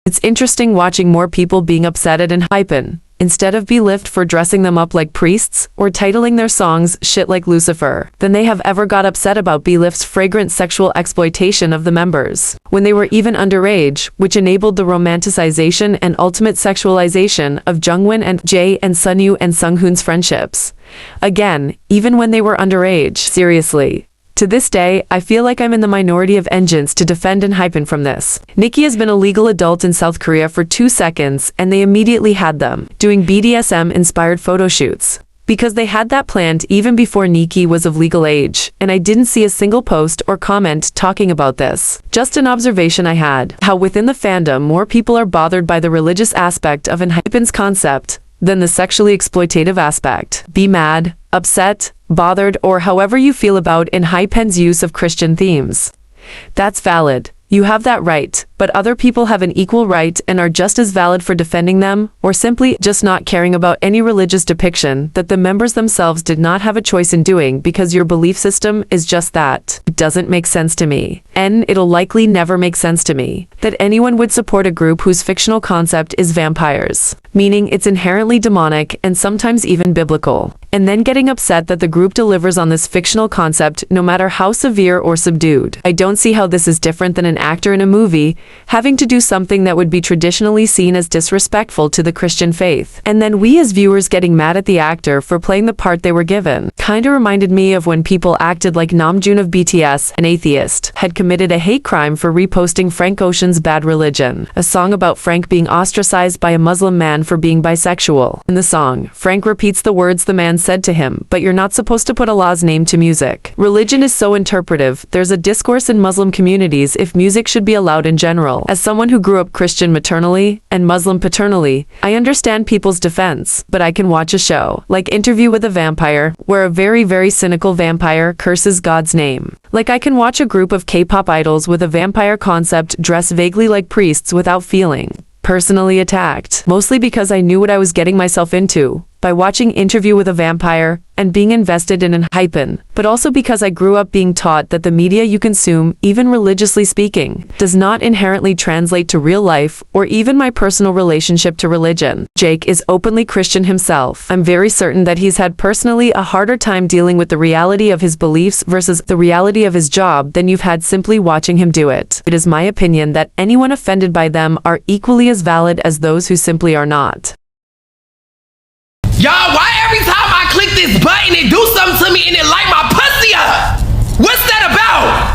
It's interesting watching more people being upset at Enhypen, instead of Belift for dressing them up like priests, or titling their songs shit like Lucifer, than they have ever got upset about Belift's fragrant sexual exploitation of the members, when they were even underage, which enabled the romanticization and ultimate sexualization of Jungwon and Jae and Sunyu and Sunghoon's friendships. Again, even when they were underage. Seriously. To this day, I feel like I'm in the minority of engines to defend Enhypen from this. Nicki has been a legal adult in South Korea for 2 seconds, and they immediately had them doing BDSM-inspired photo shoots. Because they had that planned even before Nicki was of legal age, and I didn't see a single post or comment talking about this. Just an observation I had, how within the fandom more people are bothered by the religious aspect of Enhypen's concept than the sexually exploitative aspect. Be mad, upset, bothered, or however you feel about Enhypen's use of Christian themes. That's valid. You have that right, but other people have an equal right and are just as valid for defending them, or simply just not caring about any religious depiction that the members themselves did not have a choice in doing because your belief system is just that. It doesn't make sense to me. And it'll likely never make sense to me that anyone would support a group whose fictional concept is vampires, meaning it's inherently demonic and sometimes even biblical, and then getting upset that the group delivers on this fictional concept no matter how severe or subdued. I don't see how this is different than an actor in a movie having to do something that would be traditionally seen as disrespectful to the Christian faith, and then we as viewers getting mad at the actor for playing the part they were given. Kinda reminded me of when people acted like Namjoon of BTS, an atheist, had committed a hate crime for reposting Frank Ocean's Bad Religion, a song about Frank being ostracized by a Muslim man for being bisexual. In the song, Frank repeats the words the man said to him, "But you're not supposed to put Allah's name to music." Religion is so interpretive. There's a discourse in Muslim communities if music should be allowed in general. As someone who grew up Christian maternally and Muslim paternally, I understand people's defense, but I can watch a show like Interview with a Vampire, where a very, very cynical vampire curses God's name. Like I can watch a group of K-pop idols with a vampire concept dress vaguely like priests without feeling personally attacked, mostly because I knew what I was getting myself into by watching Interview with a Vampire and being invested in Enhypen, but also because I grew up being taught that the media you consume, even religiously speaking, does not inherently translate to real life or even my personal relationship to religion. Jake is openly Christian himself. I'm very certain that he's had personally a harder time dealing with the reality of his beliefs versus the reality of his job than you've had simply watching him do it. It is my opinion that anyone offended by them are equally as valid as those who simply are not. Y'all, why every time I click this button it do something to me and it light my pussy up? What's that about?